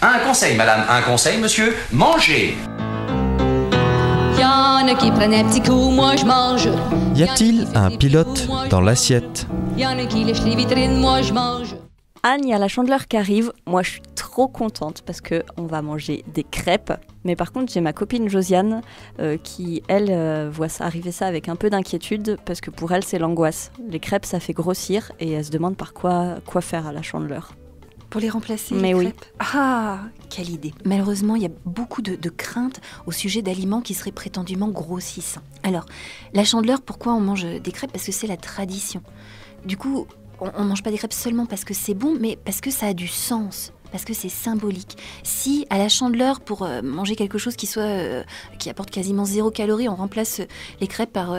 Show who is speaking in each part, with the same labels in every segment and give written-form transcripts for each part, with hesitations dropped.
Speaker 1: Un conseil, madame, un conseil, monsieur, mangez.
Speaker 2: Y'en a qui prennent un petit coup, moi je mange.
Speaker 3: Y a-t-il un pilote dans l'assiette ?
Speaker 2: Y'en a qui lèchent les vitrines, moi je mange.
Speaker 4: Anne, il y a la Chandeleur qui arrive. Moi, je suis trop contente parce qu'on va manger des crêpes. Mais par contre, j'ai ma copine Josiane qui, elle, voit ça, arriver ça avec un peu d'inquiétude parce que pour elle, c'est l'angoisse. Les crêpes, ça fait grossir et elle se demande par quoi faire à la Chandeleur.
Speaker 5: Pour les remplacer,
Speaker 4: Mais
Speaker 5: les
Speaker 4: oui.
Speaker 5: crêpes. Ah, quelle idée. Malheureusement, il y a beaucoup de craintes au sujet d'aliments qui seraient prétendument grossissants. Alors, la Chandeleur, pourquoi on mange des crêpes ? Parce que c'est la tradition. Du coup, on mange pas des crêpes seulement parce que c'est bon, mais parce que ça a du sens. Parce que c'est symbolique. Si à la Chandeleur, pour manger quelque chose qui apporte quasiment 0 calories, on remplace les crêpes par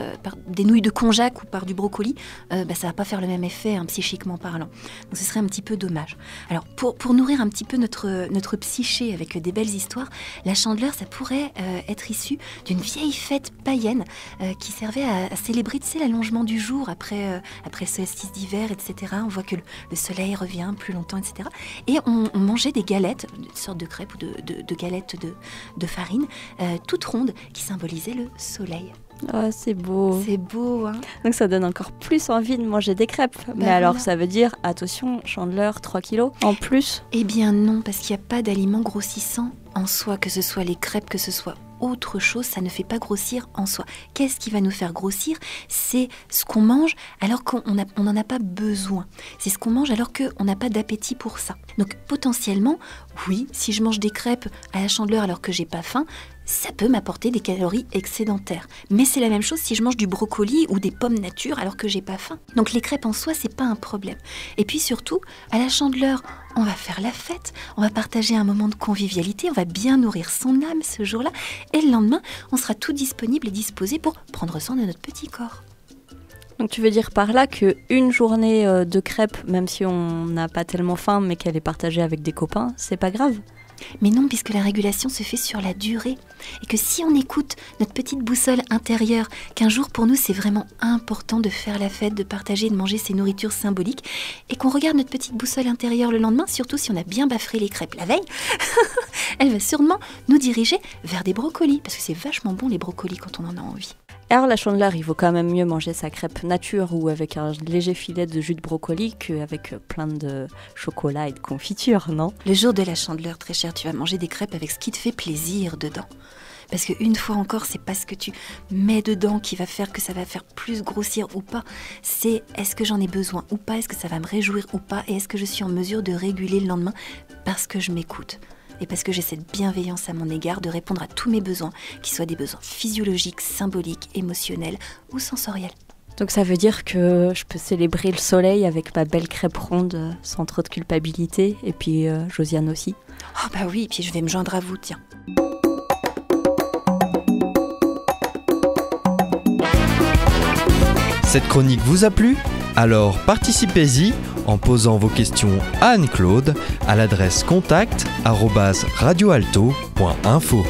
Speaker 5: des nouilles de konjac ou par du brocoli, ça va pas faire le même effet, psychiquement parlant. Donc ce serait un petit peu dommage. Alors pour nourrir un petit peu notre psyché avec des belles histoires, la Chandeleur, ça pourrait être issu d'une vieille fête païenne qui servait à célébrer, l'allongement du jour après le solstice d'hiver, etc. On voit que le soleil revient plus longtemps, etc. Et on mangeait des galettes, une sorte de crêpes ou de galettes de farine, toutes rondes, qui symbolisaient le soleil.
Speaker 4: Oh, c'est beau.
Speaker 5: C'est beau, hein.
Speaker 4: Donc ça donne encore plus envie de manger des crêpes. Mais alors, ça veut dire, attention, Chandeleur, 3 kilos en plus ?
Speaker 5: Eh bien non, parce qu'il n'y a pas d'aliments grossissants en soi, que ce soit les crêpes, que ce soit autre chose, ça ne fait pas grossir en soi. Qu'est-ce qui va nous faire grossir ? C'est ce qu'on mange alors qu'on n'en a pas besoin. C'est ce qu'on mange alors qu'on n'a pas d'appétit pour ça. Donc potentiellement, oui, si je mange des crêpes à la Chandeleur alors que j'ai pas faim, ça peut m'apporter des calories excédentaires. Mais c'est la même chose si je mange du brocoli ou des pommes nature alors que j'ai pas faim. Donc les crêpes en soi, c'est pas un problème. Et puis surtout, à la Chandeleur, on va faire la fête, on va partager un moment de convivialité, on va bien nourrir son âme ce jour-là. Et le lendemain, on sera tout disponible et disposé pour prendre soin de notre petit corps.
Speaker 4: Donc tu veux dire par là qu'une journée de crêpes, même si on n'a pas tellement faim, mais qu'elle est partagée avec des copains, c'est pas grave ?
Speaker 5: Mais non, puisque la régulation se fait sur la durée. Et que si on écoute notre petite boussole intérieure, qu'un jour pour nous c'est vraiment important de faire la fête, de partager, de manger ces nourritures symboliques, et qu'on regarde notre petite boussole intérieure le lendemain, surtout si on a bien bafferé les crêpes la veille, elle va sûrement nous diriger vers des brocolis, parce que c'est vachement bon les brocolis quand on en a envie.
Speaker 4: Alors la Chandeleur, il vaut quand même mieux manger sa crêpe nature ou avec un léger filet de jus de brocoli qu'avec plein de chocolat et de confiture, non ?
Speaker 5: Le jour de la Chandeleur, très cher, tu vas manger des crêpes avec ce qui te fait plaisir dedans. Parce qu'une fois encore, c'est pas ce que tu mets dedans qui va faire que ça va faire plus grossir ou pas. C'est est-ce que j'en ai besoin ou pas, est-ce que ça va me réjouir ou pas, et est-ce que je suis en mesure de réguler le lendemain parce que je m'écoute. Et parce que j'ai cette bienveillance à mon égard de répondre à tous mes besoins, qu'ils soient des besoins physiologiques, symboliques, émotionnels ou sensoriels.
Speaker 4: Donc ça veut dire que je peux célébrer le soleil avec ma belle crêpe ronde sans trop de culpabilité, et puis Josiane aussi.
Speaker 5: Oh bah oui, puis je vais me joindre à vous, tiens.
Speaker 3: Cette chronique vous a plu ? Alors participez-y en posant vos questions à Anne-Claude à l'adresse contact@radioalto.info.